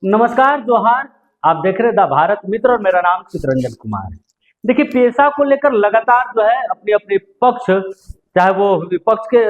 नमस्कार, जोहार। आप देख रहे द भारत मित्र और मेरा नाम चितरंजन कुमार है। देखिए, पेशा को लेकर लगातार जो है अपनी अपनी पक्ष, चाहे वो विपक्ष के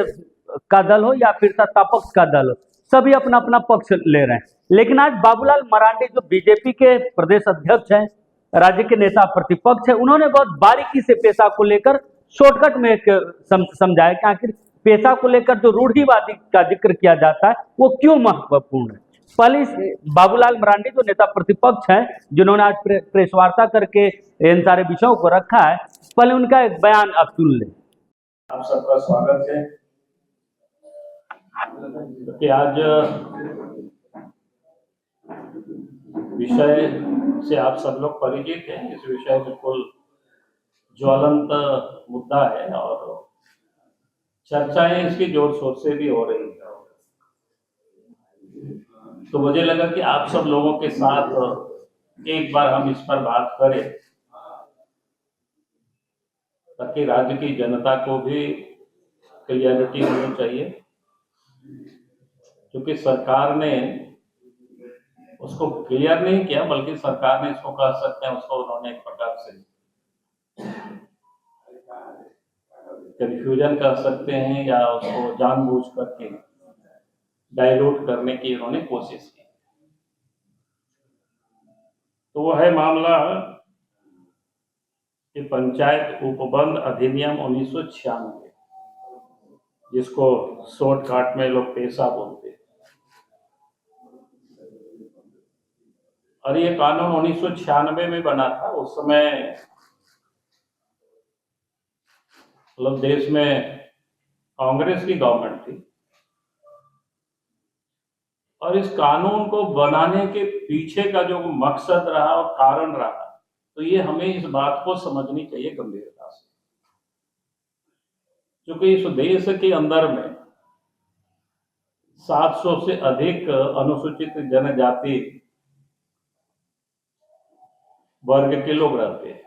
का दल हो या फिर सत्ता पक्ष का दल हो, सभी अपना अपना पक्ष ले रहे हैं। लेकिन आज बाबूलाल मरांडी जो बीजेपी के प्रदेश अध्यक्ष हैं, राज्य के नेता प्रतिपक्ष है, उन्होंने बहुत बारीकी से पेशा को लेकर शॉर्टकट में एक समझाया कि आखिर पेशा को लेकर जो रूढ़िवादी का जिक्र किया जाता है वो क्यों महत्वपूर्ण है। पहले बाबूलाल मरांडी जो नेता प्रतिपक्ष हैं, जिन्होंने आज प्रेस वार्ता करके इन सारे विषयों को रखा है, पहले उनका एक बयान आप सुन लें। आप सबका स्वागत है कि आज विषय से आप सब लोग परिचित हैं। इस विषय बिल्कुल ज्वलंत मुद्दा है और चर्चाएं इसकी जोर शोर से भी हो रही है। तो मुझे लगा कि आप सब लोगों के साथ एक बार हम इस पर बात करें ताकि राज्य की जनता को भी क्लियरिटी होनी चाहिए, क्योंकि सरकार ने उसको क्लियर नहीं किया, बल्कि सरकार ने इसको कह सकते हैं उसको उन्होंने एक प्रकार से कंफ्यूजन कर सकते हैं या उसको जानबूझ करके डाइल्यूट करने की उन्होंने कोशिश की। तो वो है मामला कि पंचायत उपबंध अधिनियम 1996, जिसको शॉर्टकट में लोग पेशा बोलते हैं। और ये कानून 1996 में बना था। उस समय मतलब देश में कांग्रेस की गवर्नमेंट थी और इस कानून को बनाने के पीछे का जो मकसद रहा और कारण रहा, तो ये हमें इस बात को समझनी चाहिए गंभीरता से, क्योंकि इस देश के अंदर में 700 से अधिक अनुसूचित जनजाति वर्ग के लोग रहते हैं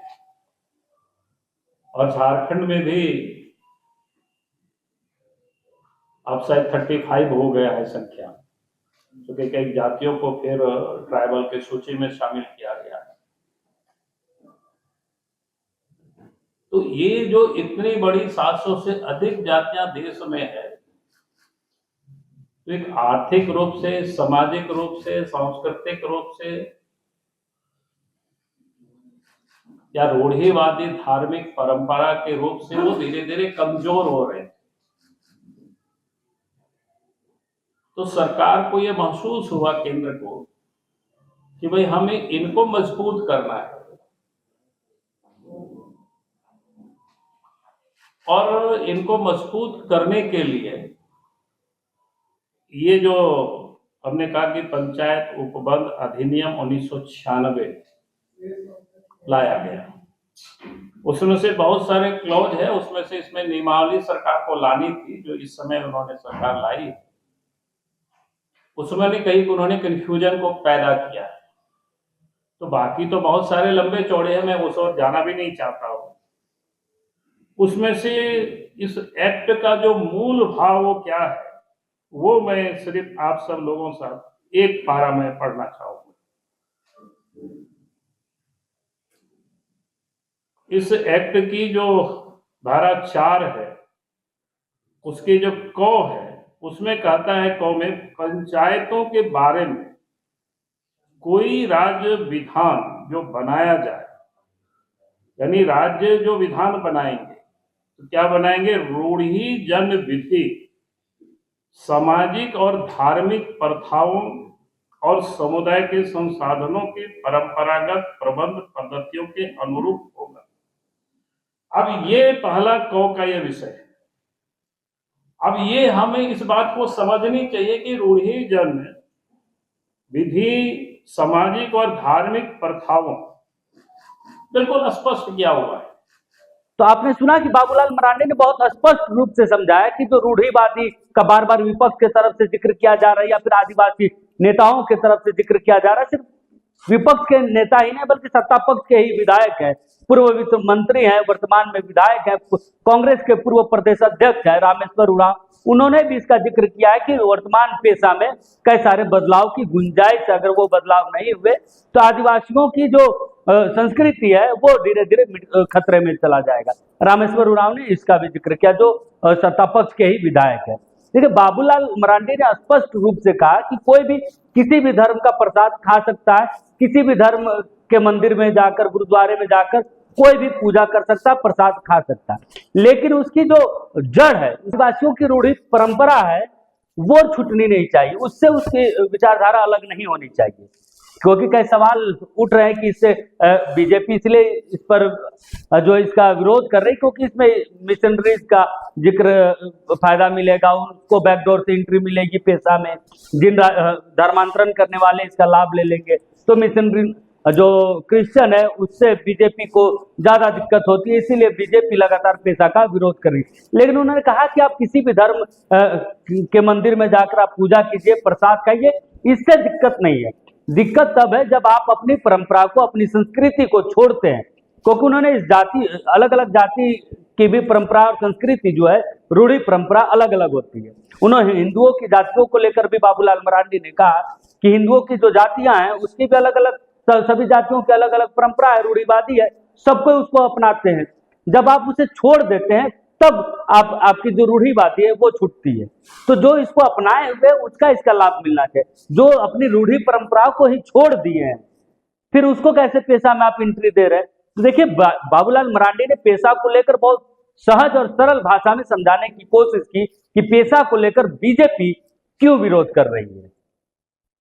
और झारखंड में भी अब शायद 35 हो गया है संख्या, क्योंकि कई जातियों को फिर ट्राइबल के सूची में शामिल किया गया है। तो ये जो इतनी बड़ी 700 से अधिक जातियां देश में है, तो एक आर्थिक रूप से, सामाजिक रूप से, सांस्कृतिक रूप से या रूढ़िवादी धार्मिक परंपरा के रूप से वो धीरे धीरे कमजोर हो रहे हैं। तो सरकार को ये महसूस हुआ, केंद्र को, कि भाई हमें इनको मजबूत करना है और इनको मजबूत करने के लिए ये जो हमने कहा कि पंचायत उपबंध अधिनियम 1996 लाया गया। उसमें से बहुत सारे क्लॉज है, उसमें से इसमें नियमावली सरकार को लानी थी, जो इस समय उन्होंने सरकार लाई। उसमें नहीं कहीं उन्होंने कंफ्यूजन को पैदा किया। तो बाकी तो बहुत सारे लंबे चौड़े हैं, मैं उस ओर जाना भी नहीं चाहता हूं। उसमें से इस एक्ट का जो मूल भाव वो क्या है, वो मैं सिर्फ आप सब लोगों से एक पारा में पढ़ना चाहूंगा। इस एक्ट की जो धारा 4 है, उसकी जो क है, उसमें कहता है क में पंचायतों के बारे में कोई राज्य विधान जो बनाया जाए, यानी राज्य जो विधान बनाएंगे तो क्या बनाएंगे, रूढ़ी जन विधि, सामाजिक और धार्मिक प्रथाओं और समुदाय के संसाधनों के परंपरागत प्रबंध पद्धतियों के अनुरूप होगा। अब ये पहला क का ये विषय है। अब ये हमें इस बात को समझनी चाहिए कि रूढ़ी जन विधि, सामाजिक और धार्मिक प्रथाओं बिल्कुल स्पष्ट किया हुआ है। तो आपने सुना कि बाबूलाल मरांडी ने बहुत स्पष्ट रूप से समझाया कि जो रूढ़िवादी का बार बार विपक्ष की तरफ से जिक्र किया जा रहा है या फिर आदिवासी नेताओं की तरफ से जिक्र किया जा रहा है, सिर्फ विपक्ष के नेता ही नहीं बल्कि सत्ता पक्ष के ही विधायक हैं, पूर्व वित्त मंत्री हैं, वर्तमान में विधायक हैं, कांग्रेस के पूर्व प्रदेश अध्यक्ष हैं रामेश्वर उरांव, उन्होंने भी इसका जिक्र किया है कि वर्तमान पेशा में कई सारे बदलाव की गुंजाइश है। अगर वो बदलाव नहीं हुए तो आदिवासियों की जो संस्कृति है वो धीरे धीरे खतरे में चला जाएगा। रामेश्वर उरांव ने इसका भी जिक्र किया, जो सत्ता पक्ष के ही विधायक है। देखिए, बाबूलाल मरांडी ने स्पष्ट रूप से कहा कि कोई भी किसी भी धर्म का प्रसाद खा सकता है, किसी भी धर्म के मंदिर में जाकर, गुरुद्वारे में जाकर कोई भी पूजा कर सकता है, प्रसाद खा सकता है, लेकिन उसकी जो जड़ है, आदिवासियों की रूढ़ी परंपरा है, वो छूटनी नहीं चाहिए, उससे उसकी विचारधारा अलग नहीं होनी चाहिए। क्योंकि कई सवाल उठ रहे हैं कि इससे बीजेपी इसलिए इस पर जो इसका विरोध कर रही, क्योंकि इसमें मिशनरीज का जिक्र, फायदा मिलेगा, उनको बैकडोर से एंट्री मिलेगी पेशा में, जिन धर्मांतरण करने वाले इसका लाभ ले लेंगे, तो मिशनरी जो क्रिश्चियन है उससे बीजेपी को ज्यादा दिक्कत होती है, इसीलिए बीजेपी लगातार पेशा का विरोध कर रही है। लेकिन उन्होंने कहा कि आप किसी भी धर्म के मंदिर में जाकर आप पूजा कीजिए, प्रसाद खाइए, इससे दिक्कत नहीं है। दिक्कत तब है जब आप अपनी परंपरा को, अपनी संस्कृति को छोड़ते हैं, क्योंकि उन्होंने इस जाति, अलग अलग जाति की भी परंपरा और संस्कृति जो है, रूढ़ी परंपरा अलग अलग होती है। उन्होंने हिंदुओं की जातियों को लेकर भी बाबूलाल मरांडी ने कहा कि हिंदुओं की जो जातियां हैं उसकी भी अलग अलग, सभी जातियों की अलग अलग परंपरा है, रूढ़िवादी है, सबको उसको अपनाते हैं। जब आप उसे छोड़ देते हैं तब आपकी जो रूढ़िवादी है वो छूटती है। तो जो इसको अपनाए हुए उसका इसका लाभ मिलना चाहिए, जो अपनी रूढ़ी परंपरा को ही छोड़ दिए हैं फिर उसको कैसे पेशा में आप एंट्री दे रहे हैं। तो देखिए, बाबूलाल मरांडी ने पेशा को लेकर बहुत सहज और सरल भाषा में समझाने की कोशिश की कि पेशा को लेकर बीजेपी क्यों विरोध कर रही है।